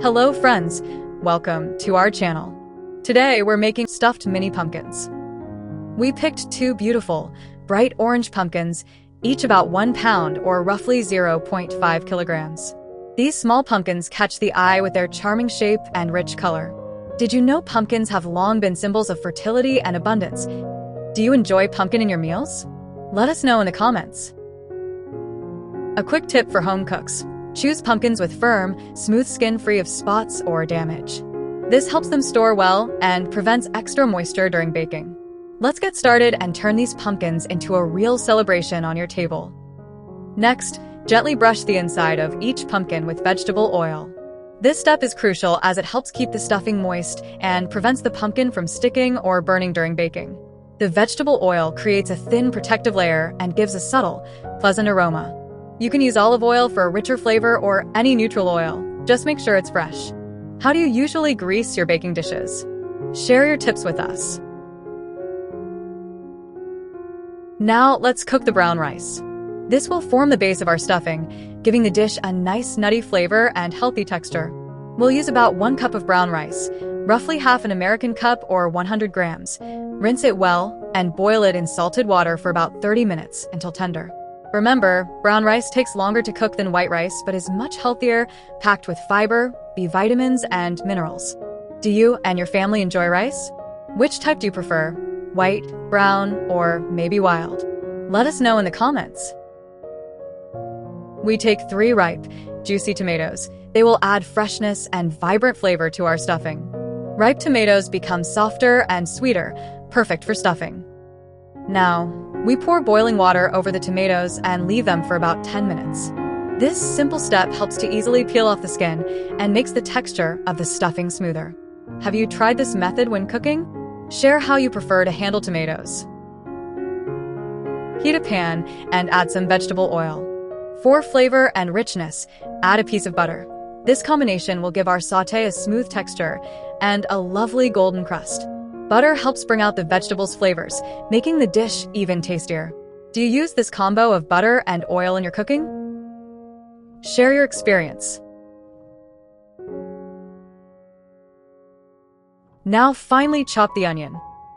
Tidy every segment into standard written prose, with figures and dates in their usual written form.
Hello friends, welcome to our channel. Today we're making stuffed mini pumpkins. We picked two beautiful, bright orange pumpkins, each about 1 pound or roughly 0.5 kilograms. These small pumpkins catch the eye with their charming shape and rich color. Did you know pumpkins have long been symbols of fertility and abundance? Do you enjoy pumpkin in your meals? Let us know in the comments. A quick tip for home cooks. Choose pumpkins with firm, smooth skin free of spots or damage. This helps them store well and prevents extra moisture during baking. Let's get started and turn these pumpkins into a real celebration on your table. Next, gently brush the inside of each pumpkin with vegetable oil. This step is crucial as it helps keep the stuffing moist and prevents the pumpkin from sticking or burning during baking. The vegetable oil creates a thin protective layer and gives a subtle, pleasant aroma. You can use olive oil for a richer flavor or any neutral oil. Just make sure it's fresh. How do you usually grease your baking dishes? Share your tips with us. Now let's cook the brown rice. This will form the base of our stuffing, giving the dish a nice nutty flavor and healthy texture. We'll use about 1 cup of brown rice, roughly half an American cup or 100 grams. Rinse it well and boil it in salted water for about 30 minutes until tender. Remember, brown rice takes longer to cook than white rice but is much healthier, packed with fiber, B vitamins, and minerals. Do you and your family enjoy rice? Which type do you prefer? White, brown, or maybe wild? Let us know in the comments. We take 3 ripe, juicy tomatoes. They will add freshness and vibrant flavor to our stuffing. Ripe tomatoes become softer and sweeter, perfect for stuffing. Now, we pour boiling water over the tomatoes and leave them for about 10 minutes. This simple step helps to easily peel off the skin and makes the texture of the stuffing smoother. Have you tried this method when cooking? Share how you prefer to handle tomatoes. Heat a pan and add some vegetable oil. For flavor and richness, add a piece of butter. This combination will give our sauté a smooth texture and a lovely golden crust. Butter helps bring out the vegetables' flavors, making the dish even tastier. Do you use this combo of butter and oil in your cooking? Share your experience. Now finely chop the onion.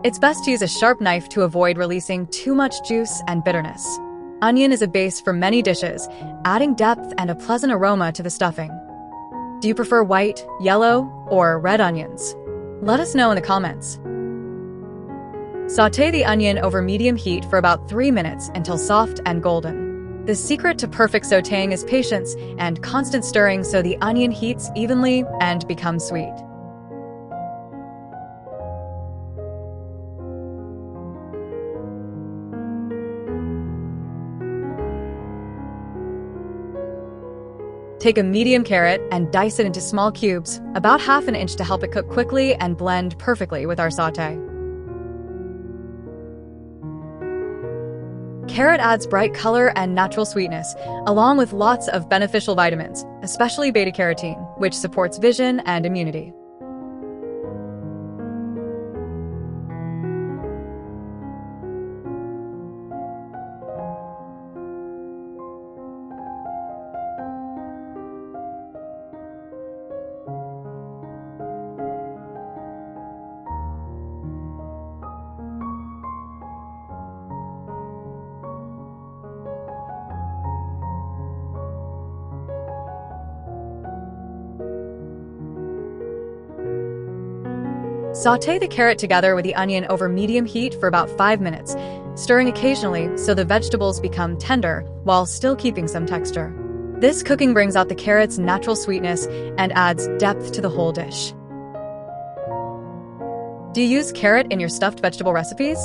It's best to use a sharp knife to avoid releasing too much juice and bitterness. Onion is a base for many dishes, adding depth and a pleasant aroma to the stuffing. Do you prefer white, yellow, or red onions? Let us know in the comments. Sauté the onion over medium heat for about 3 minutes until soft and golden. The secret to perfect sautéing is patience and constant stirring so the onion heats evenly and becomes sweet. Take a medium carrot and dice it into small cubes, about ½ inch to help it cook quickly and blend perfectly with our sauté. Carrot adds bright color and natural sweetness, along with lots of beneficial vitamins, especially beta-carotene, which supports vision and immunity. Sauté the carrot together with the onion over medium heat for about 5 minutes, stirring occasionally so the vegetables become tender while still keeping some texture. This cooking brings out the carrot's natural sweetness and adds depth to the whole dish. Do you use carrot in your stuffed vegetable recipes?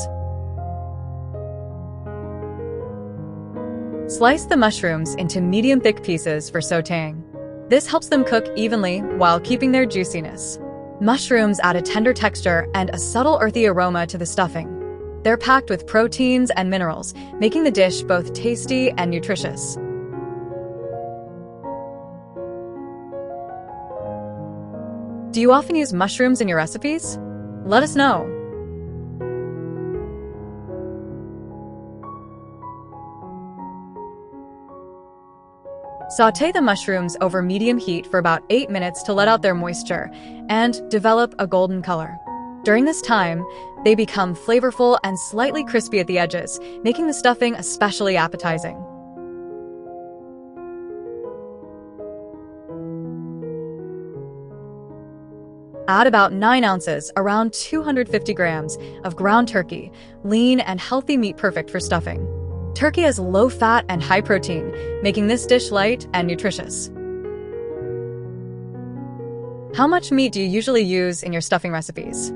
Slice the mushrooms into medium thick pieces for sautéing. This helps them cook evenly while keeping their juiciness. Mushrooms add a tender texture and a subtle earthy aroma to the stuffing. They're packed with proteins and minerals, making the dish both tasty and nutritious. Do you often use mushrooms in your recipes? Let us know. Sauté the mushrooms over medium heat for about 8 minutes to let out their moisture and develop a golden color. During this time, they become flavorful and slightly crispy at the edges, making the stuffing especially appetizing. Add about 9 ounces, around 250 grams, of ground turkey, lean and healthy meat perfect for stuffing. Turkey has low fat and high protein, making this dish light and nutritious. How much meat do you usually use in your stuffing recipes?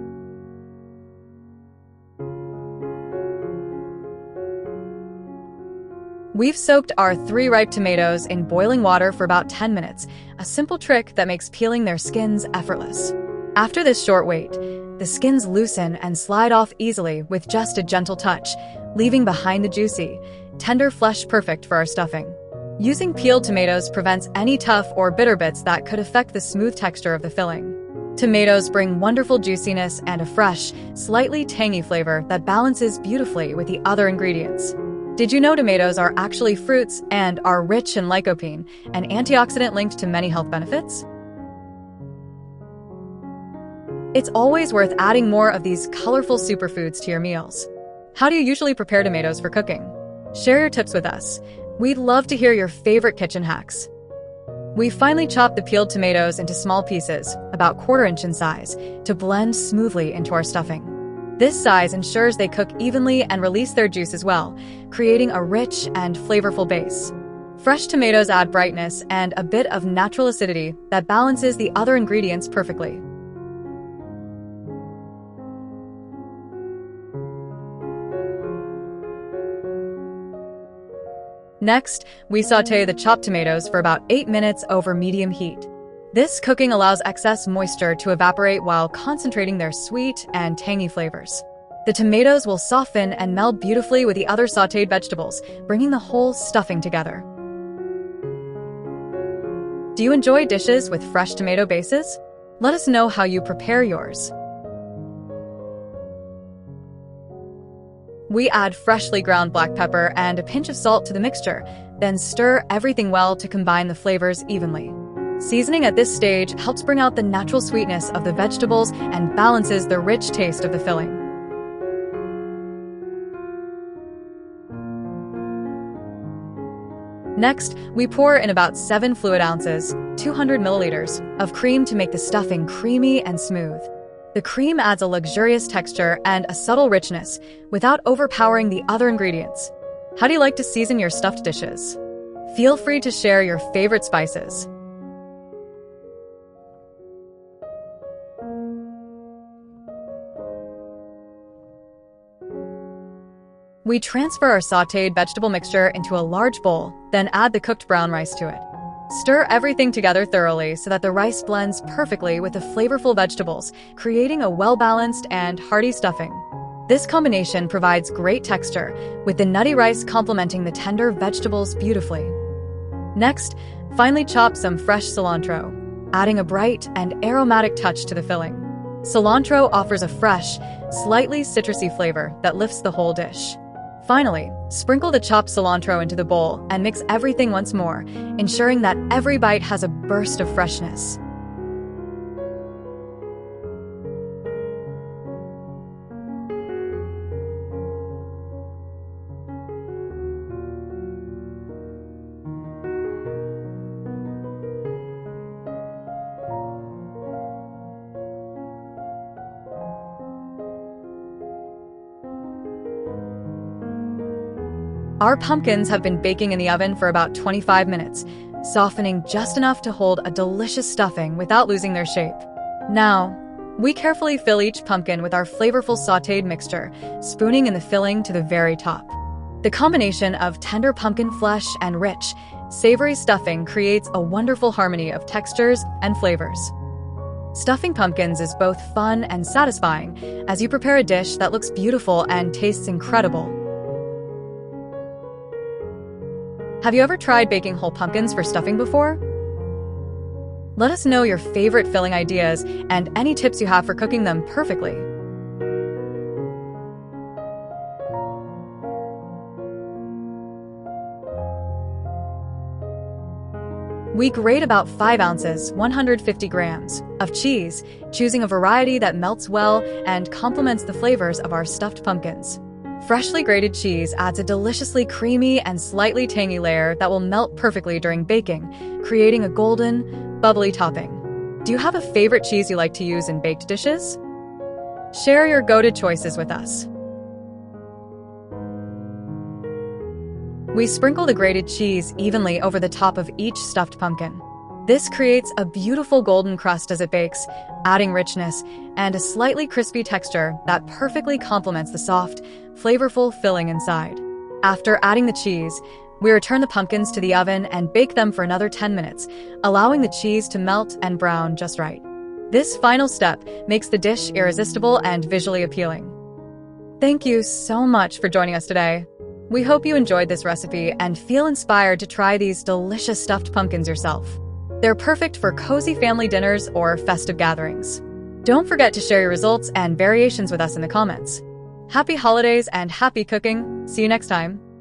We've soaked our 3 ripe tomatoes in boiling water for about 10 minutes, a simple trick that makes peeling their skins effortless. After this short wait, the skins loosen and slide off easily with just a gentle touch, leaving behind the juicy, tender flesh perfect for our stuffing. Using peeled tomatoes prevents any tough or bitter bits that could affect the smooth texture of the filling. Tomatoes bring wonderful juiciness and a fresh, slightly tangy flavor that balances beautifully with the other ingredients. Did you know tomatoes are actually fruits and are rich in lycopene, an antioxidant linked to many health benefits? It's always worth adding more of these colorful superfoods to your meals. How do you usually prepare tomatoes for cooking? Share your tips with us. We'd love to hear your favorite kitchen hacks. We finally chopped the peeled tomatoes into small pieces, about 1/4 inch in size, to blend smoothly into our stuffing. This size ensures they cook evenly and release their juice as well, creating a rich and flavorful base. Fresh tomatoes add brightness and a bit of natural acidity that balances the other ingredients perfectly. Next, we sauté the chopped tomatoes for about 8 minutes over medium heat. This cooking allows excess moisture to evaporate while concentrating their sweet and tangy flavors. The tomatoes will soften and meld beautifully with the other sautéed vegetables, bringing the whole stuffing together. Do you enjoy dishes with fresh tomato bases? Let us know how you prepare yours. We add freshly ground black pepper and a pinch of salt to the mixture, then stir everything well to combine the flavors evenly. Seasoning at this stage helps bring out the natural sweetness of the vegetables and balances the rich taste of the filling. Next, we pour in about 7 fluid ounces, 200 milliliters, of cream to make the stuffing creamy and smooth. The cream adds a luxurious texture and a subtle richness without overpowering the other ingredients. How do you like to season your stuffed dishes? Feel free to share your favorite spices. We transfer our sautéed vegetable mixture into a large bowl, then add the cooked brown rice to it. Stir everything together thoroughly so that the rice blends perfectly with the flavorful vegetables, creating a well-balanced and hearty stuffing. This combination provides great texture, with the nutty rice complementing the tender vegetables beautifully. Next, finely chop some fresh cilantro, adding a bright and aromatic touch to the filling. Cilantro offers a fresh, slightly citrusy flavor that lifts the whole dish. Finally, sprinkle the chopped cilantro into the bowl and mix everything once more, ensuring that every bite has a burst of freshness. Our pumpkins have been baking in the oven for about 25 minutes, softening just enough to hold a delicious stuffing without losing their shape. Now, we carefully fill each pumpkin with our flavorful sautéed mixture, spooning in the filling to the very top. The combination of tender pumpkin flesh and rich, savory stuffing creates a wonderful harmony of textures and flavors. Stuffing pumpkins is both fun and satisfying as you prepare a dish that looks beautiful and tastes incredible. Have you ever tried baking whole pumpkins for stuffing before? Let us know your favorite filling ideas and any tips you have for cooking them perfectly. We grate about 5 ounces, 150 grams, of cheese, choosing a variety that melts well and complements the flavors of our stuffed pumpkins. Freshly grated cheese adds a deliciously creamy and slightly tangy layer that will melt perfectly during baking, creating a golden, bubbly topping. Do you have a favorite cheese you like to use in baked dishes? Share your go-to choices with us. We sprinkle the grated cheese evenly over the top of each stuffed pumpkin. This creates a beautiful golden crust as it bakes, adding richness and a slightly crispy texture that perfectly complements the soft, flavorful filling inside. After adding the cheese, we return the pumpkins to the oven and bake them for another 10 minutes, allowing the cheese to melt and brown just right. This final step makes the dish irresistible and visually appealing. Thank you so much for joining us today. We hope you enjoyed this recipe and feel inspired to try these delicious stuffed pumpkins yourself. They're perfect for cozy family dinners or festive gatherings. Don't forget to share your results and variations with us in the comments. Happy holidays and happy cooking! See you next time!